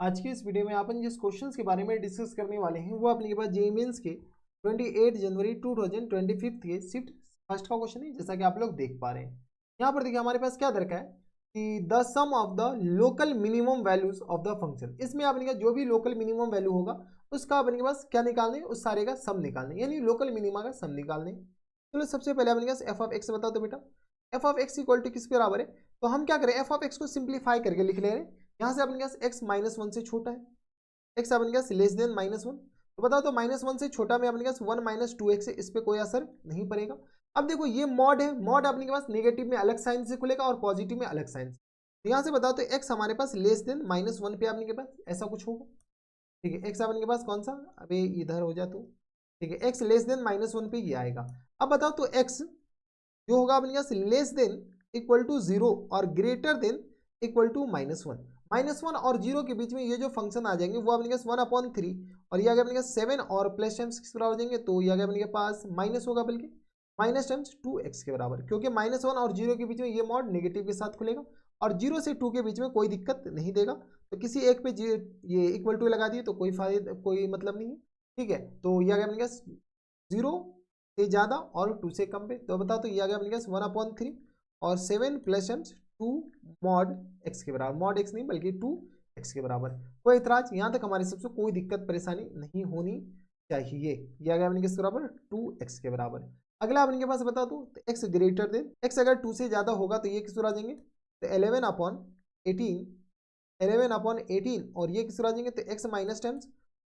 आज की इस वीडियो में अपन जिस क्वेश्चंस के बारे में डिस्कस करने वाले हैं वो अपने के पास जेईई मेंस के 28 जनवरी 2025 के शिफ्ट फर्स्ट का क्वेश्चन है, जैसा कि आप लोग देख पा रहे हैं। यहाँ पर देखिए हमारे पास क्या दरकार है कि the sum of the local minimum values of the function. इसमें अपने का जो भी लोकल मिनिमम वैल्यू होगा उसका अपने के पास क्या निकालना है, उस सारे का सम निकालना है, यानी लोकल मिनिमा का सम निकालना है। चलो सबसे पहले अपने पास एफ ऑफ एक्स बता दो बेटा। F of x equal to किसके बराबर है, तो हम क्या करें, एफ ऑफ एक्स को सिंप्लीफाई करके लिख ले रहे हैं। यहाँ से अपने पास x -1 से छोटा है, x अपने पास लेस देन -1, तो बताओ तो -1 से छोटा में अपने पास 1 - 2x है, इस पे कोई असर नहीं पड़ेगा। अब देखो ये मॉड है, मॉड अपने के पास नेगेटिव में अलग साइन से खुलेगा और पॉजिटिव में अलग साइन से। तो यहाँ से बताओ तो x हमारे पास लेस देन -1 पे अपने के पास ऐसा कुछ होगा। ठीक है, x अपने के पास कौन सा, अबे इधर हो जा तो। ठीक है, x लेस देन -1 पे ये आएगा। अब बताओ तो x जो होगा अपने पास लेस देन इक्वल टू 0 और ग्रेटर देन इक्वल टू -1। -1 और 0 के बीच में ये जो फंक्शन आ जाएंगे वो अपने पास 1/3 और ये आगे अपने पास 7 और प्लस टाइम्स किस बराबर हो जाएंगे, तो ये आगे अपने पास माइनस होगा, बल्कि माइनस टाइम्स 2x के बराबर, क्योंकि -1 और 0 के बीच में ये मॉड नेगेटिव के साथ खुलेगा और 0 से 2 के बीच में कोई दिक्कत नहीं देगा। तो किसी एक पे ये इक्वल टू लगा दिए तो कोई फायदा कोई मतलब नहीं है। ठीक है, तो ये आगे अपने पास 0 से ज़्यादा और 2 से कम पे, तो बताओ तो ये आ गया अपने पास 1/3 और 7 प्लस एम्स 2 मॉड एक्स के बराबर, मॉड एक्स नहीं बल्कि 2x के बराबर। कोई इतराज, यहाँ तक हमारे सबसे कोई दिक्कत परेशानी नहीं होनी चाहिए। ये आ गया अपने किस बराबर, 2x के बराबर। अगला अपने के पास बता दो तो x ग्रेटर देन, x अगर 2 से ज़्यादा होगा तो ये किस आ जाएंगे, तो 11/18 और ये किस आ जाएंगे, तो x माइनस टाइम्स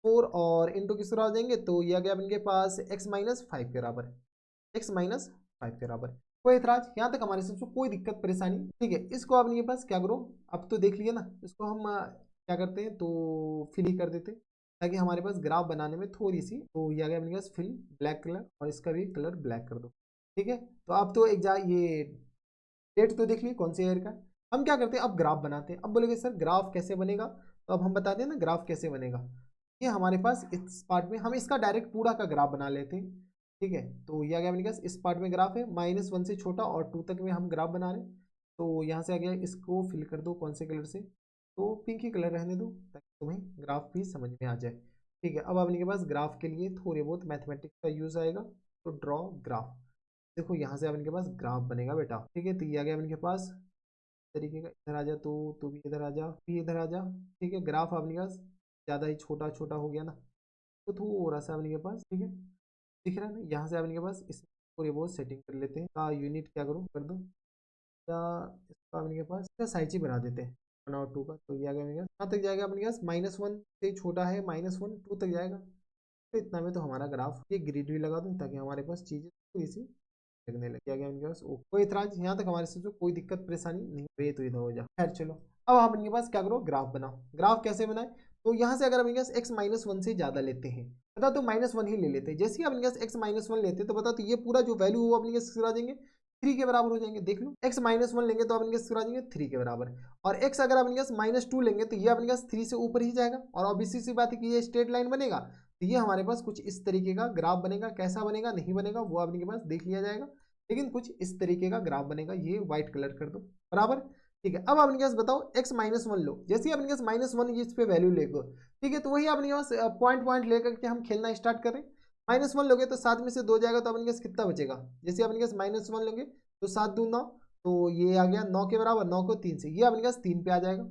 4 और इंटू किस तरह आ जाएंगे, तो ये आ गया अपने पास x-5 के बराबर, x-5 के बराबर। कोई इतराज, यहाँ तक हमारे सबसे कोई दिक्कत परेशानी। ठीक है, इसको अपने पास क्या करो, अब तो देख लिया ना, इसको हम क्या करते हैं तो फिल ही कर देते हैं ताकि हमारे पास ग्राफ बनाने में थोड़ी सी, तो ये आ गया अपने पास फिल ब्लैक कलर और इसका भी कलर ब्लैक कर दो। ठीक है, तो अब तो एक ये डेट तो देख लिए कौन से ईयर का। हम क्या करते हैं, अब ग्राफ बनाते हैं। अब बोलेगे सर ग्राफ कैसे बनेगा, तो अब हम बताते हैं ना ग्राफ कैसे बनेगा। ये हमारे पास इस पार्ट में हम इसका डायरेक्ट पूरा का ग्राफ बना लेते हैं। ठीक है, तो ये आ गया अपने पास इस पार्ट में ग्राफ है, -1 से छोटा और 2 तक में हम ग्राफ बना रहे हैं। तो यहाँ से आ गया, इसको फिल कर दो कौन से कलर से, तो पिंक ही कलर रहने दो ताकि तुम्हें ग्राफ भी समझ में आ जाए। ठीक है, अब अपने के पास ग्राफ के लिए थोड़े बहुत मैथमेटिक्स का यूज आएगा, तो ड्रॉ ग्राफ। देखो यहाँ से अपने के पास ग्राफ बनेगा बेटा। ठीक है, तो ये आ गया अपने के पास तरीके का, इधर आ जा, तो भी इधर आ जा, भी इधर आ जा। ठीक है, ग्राफ अपने पास ज़्यादा ही छोटा छोटा हो गया ना, तो थोड़ा सा अपने के पास, ठीक है दिख रहा है ना, यहाँ से अपने के पास इस पूरे बहुत सेटिंग कर लेते हैं का यूनिट क्या करो कर दो, या इसका अपने के पास इसका साइज ही बना देते हैं 1 और 2 का। तो ये आ गया अपने पास, कहाँ तक जाएगा अपने पास, -1 से छोटा है, -1 2 तक जाएगा। तो इतना में तो हमारा ग्राफ, ये ग्रिड भी लगा दूँ ताकि हमारे पास चीज़ें थोड़ी सी लगने लग गया उनके पास। कोई इतराज, यहाँ तक हमारे से जो कोई दिक्कत परेशानी नहीं, वे तो इधर हो जा। खैर चलो, अब आप इनके पास क्या करो, ग्राफ बनाओ। ग्राफ कैसे बनाए, तो यहाँ से अगर अपने पास x-1 से ज़्यादा लेते हैं, बता तो -1 ही ले लेते हैं। जैसे ही अपने पास x-1 लेते हैं तो बता तो ये पूरा जो वैल्यू हो अपने पास आ जाएंगे 3 के बराबर हो जाएंगे। देख लो, x-1 लेंगे तो अपने पास आ जाएंगे 3 के बराबर, और x अगर अपने पास -2 लेंगे तो ये अपने पास 3 से ऊपर ही जाएगा। और अब इसी सी बात है कि ये स्ट्रेट लाइन बनेगा, तो ये हमारे पास कुछ इस तरीके का ग्राफ बनेगा। कैसा बनेगा नहीं बनेगा वो अपने के पास देख लिया जाएगा, लेकिन कुछ इस तरीके का ग्राफ बनेगा। ये व्हाइट कलर कर दो बराबर। ठीक है, अब अपने पास बताओ x-1 लो, जैसे ही अपने पास -1 इस पे वैल्यू लेगो, ठीक है, तो वही अपने पास पॉइंट पॉइंट लेकर के हम खेलना स्टार्ट करें। -1 लोगे तो 7 में से 2 जाएगा, तो अपने पास कितना बचेगा, जैसे अपने पास -1 लोगे तो 7 दूँ 9, तो ये आ गया 9 के बराबर, 9 को 3 से, ये अपने पास 3 पे आ जाएगा।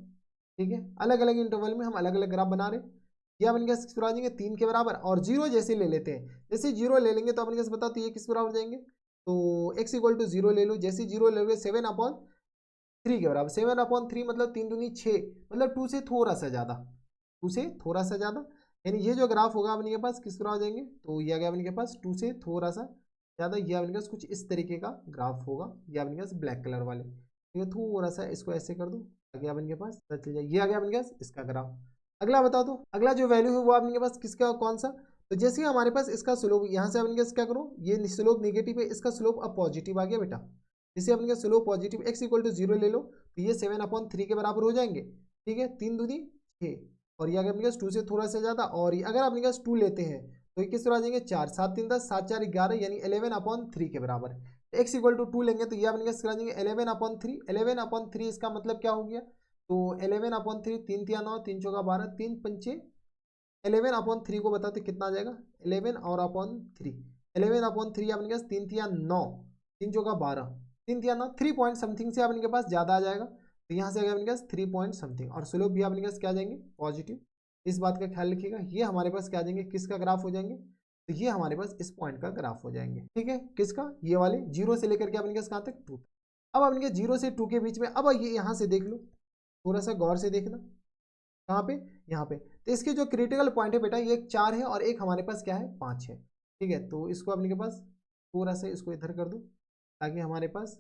ठीक है, अलग अलग इंटरवल में हम अलग अलग ग्राफ बना रहे हैं। ये अपने पास किस बराबर आ जाएंगे, 3 के बराबर, और 0 जैसे ले लेते हैं, जैसे 0 ले लेंगे तो अपने पास बताओ तो ये किस बराबर जाएंगे, तो x = 0 ले लो, जैसे 0 ले लोगे 7/3 के बराबर। 7/3 मतलब 3 दूनी 6, मतलब 2 से थोड़ा सा ज़्यादा, 2 से थोड़ा सा ज़्यादा, यानी ये जो ग्राफ होगा अपने के पास किस तरह हो जाएंगे, तो ये आ गया अपने के पास 2 से थोड़ा सा ज़्यादा। ये अपने के पास कुछ इस तरीके का ग्राफ होगा, ये अपने के पास ब्लैक कलर वाले। ठीक है, थोड़ा सा इसको ऐसे कर दो ताकि अपने के पास पता चल जाए। ये आ गया अपने के पास इसका ग्राफ। अगला बता दो, अगला जो वैल्यू है वो अपने के पास किसका कौन सा, तो जैसे ही हमारे पास इसका स्लोप, यहाँ से अपने क्या करो, ये स्लोप नेगेटिव है, इसका स्लोप अब पॉजिटिव आ गया बेटा। जैसे अपने का स्लोप पॉजिटिव, x = 0 ले लो तो ये 7/3 के बराबर हो जाएंगे। ठीक है, 3 दूनी 6, और ये अगर अपने पास 2 से थोड़ा सा ज़्यादा, और ये अगर अपने पास 2 लेते हैं तो ये किस तरह आ जाएंगे 4, 7 3 10, 7 4 11, यानी 11/3 के बराबर। x = 2 लेंगे तो ये अपने पास आ जाएंगे 11/3। 11/3 इसका मतलब क्या हो गया, तो 11/3, 3×3 = 9, 3×4 = 12, 3×5 11/3 को बताते कितना आ जाएगा, 11 और अपॉन 3, 11/3 अपने पास 3×3 = 9, 3×4 = 12, 3×3 3 पॉइंट समथिंग से अपने के पास ज़्यादा आ जाएगा, तो यहाँ से आएगा अपने पास 3 पॉइंट समथिंग, और स्लोप भी अपने पास क्या आ जाएंगे, पॉजिटिव। इस बात का ख्याल रखिएगा, ये हमारे पास क्या आ जाएंगे, किसका ग्राफ हो जाएंगे, तो ये हमारे पास इस पॉइंट का ग्राफ हो जाएंगे, ठीक है, किसका, ये वाले 0 से लेकर के अपने पास कहाँ तक 2। अब अपने के 0 से 2 के बीच में, अब ये यहाँ से देख लो, थोड़ा सा गौर से देखना, कहाँ पे, यहाँ पे, तो इसके जो क्रिटिकल पॉइंट है बेटा, ये एक 4 है और एक हमारे पास क्या है, 5 है, ठीक है। तो इसको अपने के पास थोड़ा सा इसको इधर कर दो, ताकि हमारे पास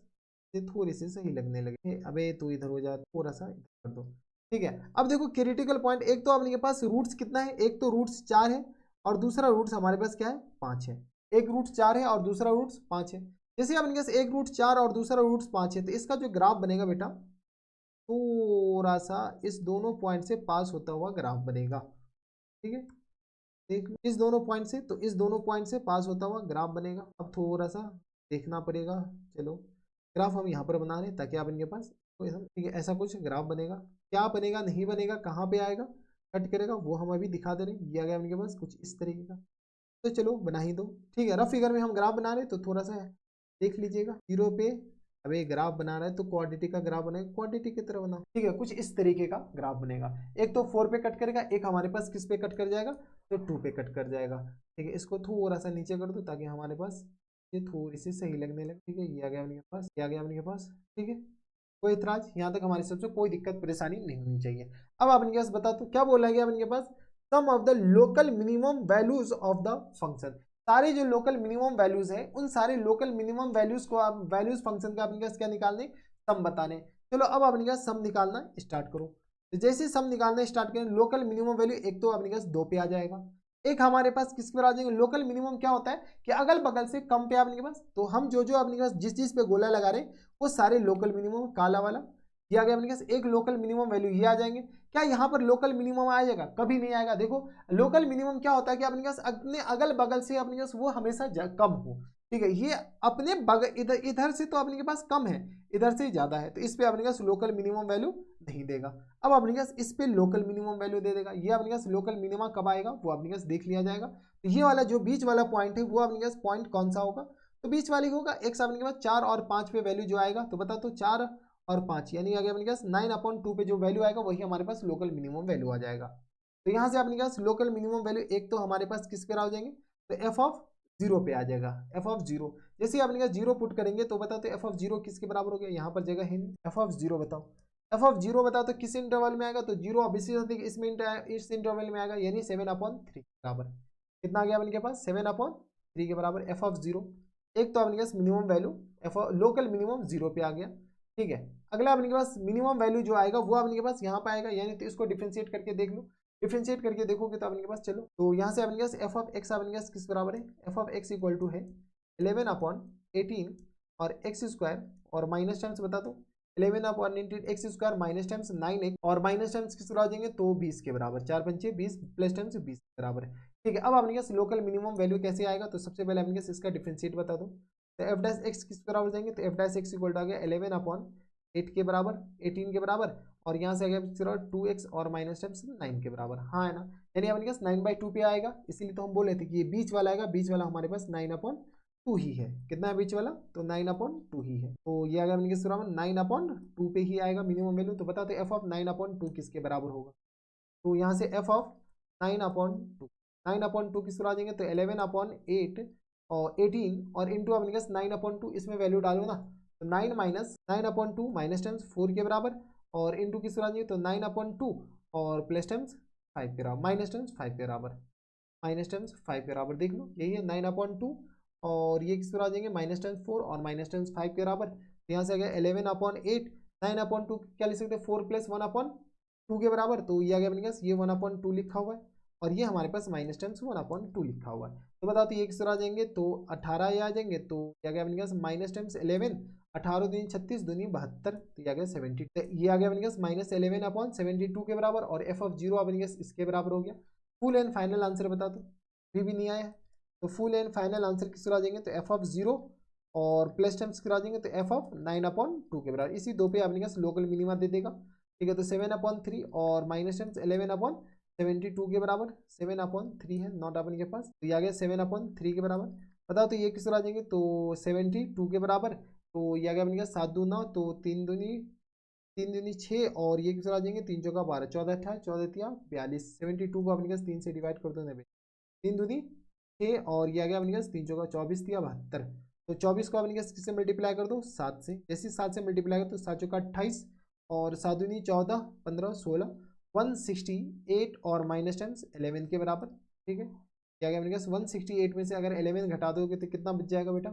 ये थोड़ी सी सही लगने लगे। अबे तू इधर हो जा, थोड़ा सा इधर कर दो, ठीक है। अब देखो क्रिटिकल पॉइंट, एक तो अपने के पास रूट्स कितना है, एक तो रूट्स 4 है और दूसरा रूट्स हमारे पास क्या है, 5 है। एक रूट 4 है और दूसरा रूट्स 5 है। जैसे अपने पास एक रूट 4 और दूसरा रूट्स 5 है, तो इसका जो ग्राफ बनेगा बेटा, थोड़ा सा इस दोनों पॉइंट से पास होता हुआ ग्राफ बनेगा, ठीक है। देख लो इस दोनों पॉइंट से, तो इस दोनों पॉइंट से पास होता हुआ ग्राफ बनेगा। अब थोड़ा सा देखना पड़ेगा, चलो ग्राफ हम यहाँ पर बना रहे हैं ताकि आप इनके पास, ठीक है, ऐसा कुछ ग्राफ बनेगा। क्या बनेगा, नहीं बनेगा, कहाँ पे आएगा, कट करेगा, वो हम अभी दिखा दे रहे हैं। ये आ गया इनके पास कुछ इस तरीके का, तो चलो बना ही दो, ठीक है। रफ फिगर में हम ग्राफ बना रहे हैं, तो थोड़ा सा देख लीजिएगा। 0 पे अबे ग्राफ बना रहा है तो क्वाड्रेटिक का ग्राफ बनेगा, क्वाड्रेटिक की तरह बनाओ, ठीक है, कुछ इस तरीके का ग्राफ बनेगा। एक तो 4 पे कट करेगा, एक हमारे पास किस पे कट कर जाएगा, तो 2 पे कट कर जाएगा, ठीक है। इसको थोड़ा सा नीचे कर दो ताकि हमारे पास ये थोड़ी सी सही लगने लगे, ठीक है। ये आ गया अपने पास, ये आ गया अपने पास, ठीक है। कोई इतराज, यहाँ तक हमारी सबसे कोई दिक्कत परेशानी नहीं होनी चाहिए। अब आप इनके पास बता दो क्या बोला गया इनके पास, sum of the local minimum values of the function. सारे जो लोकल मिनिमम वैल्यूज है, उन सारे लोकल मिनिमम वैल्यूज को आप वैल्यूज फंक्शन का अपने पास क्या निकालने, सम बताने। चलो अब अपने पास सम निकालना स्टार्ट करो। तो जैसे सम निकालना स्टार्ट करें, लोकल मिनिमम वैल्यू एक तो अपने पास 2 पे आ जाएगा, एक हमारे पास किस पर आ जाएंगे, लोकल मिनिमम क्या होता है कि अगल बगल से कम पे अपने पास, तो हम जो जो अपने पास जिस चीज पे गोला लगा रहे हैं वो सारे लोकल मिनिमम, काला वाला ये आ गया अपने पास एक लोकल मिनिमम वैल्यू, ये आ जाएंगे। क्या यहाँ पर लोकल मिनिमम आ जाएगा, कभी नहीं आएगा। देखो लोकल मिनिमम क्या होता है कि अपने पास अपने अगल बगल से अपने पास वो हमेशा कम हो, ठीक है। ये अपने बगल इधर इधर से तो अपने के पास कम है, इधर से ज्यादा है, तो इस पे अपने पास लोकल मिनिमम वैल्यू नहीं देगा। अब अपने पास इस पे लोकल मिनिमम वैल्यू दे देगा। ये अपने पास लोकल मिनिमम कब आएगा वो अपने पास देख लिया जाएगा। तो ये वाला जो बीच वाला पॉइंट है वो अपने पास पॉइंट कौन सा होगा, तो बीच वाली होगा। एक अपने के पास 4 और 5 पे वैल्यू जो आएगा, तो बता तो 4 और 5 यानी आ गया अपने पास 9/2 पे जो वैल्यू आएगा वही हमारे पास लोकल मिनिमम वैल्यू आ जाएगा। तो यहाँ से अपने पास लोकल मिनिमम वैल्यू एक तो हमारे पास किस पे आ जाएंगे, तो एफ ऑफ 0 पे आ जाएगा, एफ ऑफ 0। जैसे अपने पास 0 पुट करेंगे तो बताओ तो एफ ऑफ 0 किसके बराबर हो गया, यहाँ पर जगह है नहीं, एफ ऑफ 0 बताओ, एफ ऑफ 0 बताओ तो किस इंटरवल में आएगा, तो 0 ऑब्वियसली इसमें इस इंटरवल में आएगा, यानी 7/3 बराबर। कितना आ गया अपने पास 7/3 के बराबर एफ ऑफ 0। एक तो अपने पास minimum value f local minimum 0 पे आ गया, ठीक है। अगला अपने के पास मिनिमम वैल्यू जो आएगा वो अपने के पास यहाँ पे आएगा, यानी तो इसको डिफरेंशिएट करके देख लो। डिफरेंशिएट करके देखोगे तो अपने के पास चलो, तो यहाँ से अपने पास एफ ऑफ एक्स अपने पास किस बराबर है, f of x equal to है 11/18 और एक्स स्क्वायर, और माइनस टर्म्स बता दो 11/18 x square minus terms 9x, और माइनस टर्म्स किस बराबर जाएंगे तो 20 के बराबर, 4×5 = 20 प्लस टर्म्स 20 के बराबर है, ठीक है। अब अपने पास लोकल मिनिमम वैल्यू कैसे आएगा, तो सबसे पहले अपने पास इसका डिफरेंशिएट बता दो। तो एफ डैश एक्स किस बराबर जाएंगे, तो f dash x equal to आ गया 11/8 के बराबर, 18 के बराबर, और यहाँ से आ गया 2x और माइनस टर्म्स 9 के बराबर, हाँ है ना। यानी अपने पास 9/2 पे आएगा, इसीलिए तो हम बोले थे कि ये बीच वाला आएगा, बीच वाला हमारे पास 9/2 ही है। कितना है बीच वाला, तो 9/2 ही है। तो ये आ गया अपने किस बराबर 9/2 पे ही आएगा मिनिमम वैल्यू। तो बताते एफ ऑफ 9/2 किसके बराबर होगा, तो यहाँ से एफ ऑफ 9/2, 9/2 किस तरह आ जाएंगे, तो 11/8 और 18 और इंटू अपने पास 9/2, इसमें वैल्यू डालो ना, तो 9 माइनस 9/2 माइनस टाइम्स 4 के बराबर, और इंटू किस तरह आ जाएंगे, तो 9/2 और प्लस टाइम्स 5 के बराबर, माइनस टाइम्स 5 के बराबर, माइनस टाइम्स 5 के बराबर। देख लो यही है 9/2, और ये किस तरह आ जाएंगे माइनस टाइम्स 4 और माइनस टाइम्स 5 के बराबर। तो यहाँ से आ गया 11/8, 9/2 क्या लिख सकते हैं 4 + 1/2 के बराबर, तो ये आ गया अपने पास ये 1/2 लिखा हुआ है, और ये हमारे पास माइनस टाइम्स 1/2 लिखा हुआ है। तो बताओ तो ये किस तरह आ जाएंगे, तो 18 ये आ जाएंगे, तो क्या गया अपने पास माइनस टाइम्स 11, 18 दूनी 36 दूनी 72, तो ये आ गया 70, ये आ गया अपने पास -11/72 के बराबर, और एफ ऑफ 0 अपने पास इसके बराबर हो गया। फुल एंड फाइनल आंसर बता दो, भी नहीं आया है, तो फुल एंड फाइनल आंसर किस तरह आ जाएंगे, तो एफ ऑफ 0 और प्लस टाइम्स करा देंगे तो एफ ऑफ 9/2 के बराबर। इसी 2 पे अपने पास लोकल मिनिमा दे देगा। ठीक है, तो 7/3 और माइनस टेन 11/72 के बराबर 7/3 है नॉट अपन के पास, तो ये आ गया 7/3 के बराबर। बताओ तो ये किस तरह आ जाएंगे, तो 72 के बराबर, तो ये आ गया अपन का 7 दूना, तो 3 दूनी 6 और ये किस तरह आ जाएंगे, 3 चौका 12, 14 18 14 तिया 42, 72 को अपने पास 3 से डिवाइड कर दो 90, 3 दूनी 6 और ये आ गया अपने पास 3 चौका 24 तिया 72, तो 24 को अपने पास किससे मल्टीप्लाई कर दो 7 से, जैसे 7 से मल्टीप्लाई कर तो 7 चौका 28 और 7 दूनी 14 15 16 168 और माइनस टेन 11 के बराबर। ठीक है, क्या गया अपने पास 168 में से अगर 11 घटा दोगे तो कितना बच जाएगा बेटा,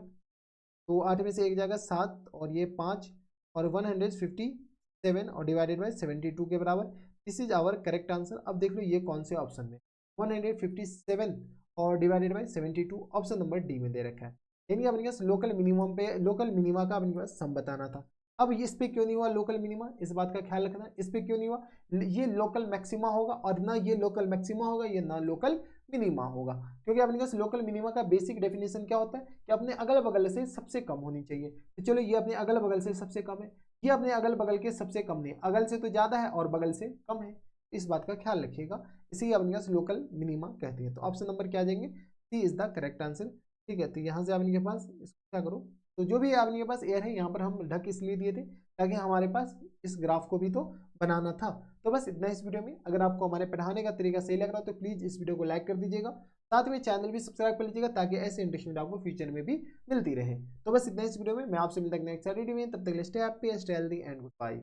तो 8 में से एक जाएगा 7 और ये 5 और 157 और डिवाइडेड बाई 72 के बराबर। This is our correct answer. अब देख लो ये कौन से ऑप्शन में 157 और divided by 72 option number D में दे रखा है। यानी अपने पास लोकल मिनिमम पे लोकल मिनिमा का अपने पास सम बताना था। अब इस पे क्यों नहीं हुआ लोकल मिनिमा, इस बात का ख्याल रखना, इस पे क्यों नहीं हुआ, ये लोकल मैक्सिमा होगा और ना ये लोकल मैक्सिमा होगा, ये ना लोकल मिनिमा होगा, क्योंकि अपने पास लोकल मिनिमा का बेसिक डेफिनेशन क्या होता है कि अपने अगल बगल से सबसे कम होनी चाहिए। तो चलो ये अपने अगल बगल से सबसे कम है, ये अपने अगल बगल के सबसे कम नहीं, अगल से तो ज्यादा है और बगल से कम है, इस बात का ख्याल रखिएगा, इसी अपने पास लोकल मिनिमा कहते हैं। तो ऑप्शन नंबर क्या आ जाएंगे, सी इज द करेक्ट आंसर। ठीक है, तो यहाँ से आपके पास इसको क्या करो, तो जो भी आपके पास एयर है यहाँ पर हम ढक इसलिए दिए थे ताकि हमारे पास इस ग्राफ को भी तो बनाना था। तो बस इतना इस वीडियो में। अगर आपको हमारे पढ़ाने का तरीका सही लग रहा हो तो प्लीज इस वीडियो को लाइक कर दीजिएगा, साथ में चैनल भी सब्सक्राइब कर लीजिएगा ताकि ऐसे इंटरेस्टिंग आपको फ्यूचर में भी मिलती रहे। तो बस इतना इस वीडियो में, मैं आपसे मिलता हूं नेक्स्ट वीडियो में, तब तक stay happy stay healthy and good bye.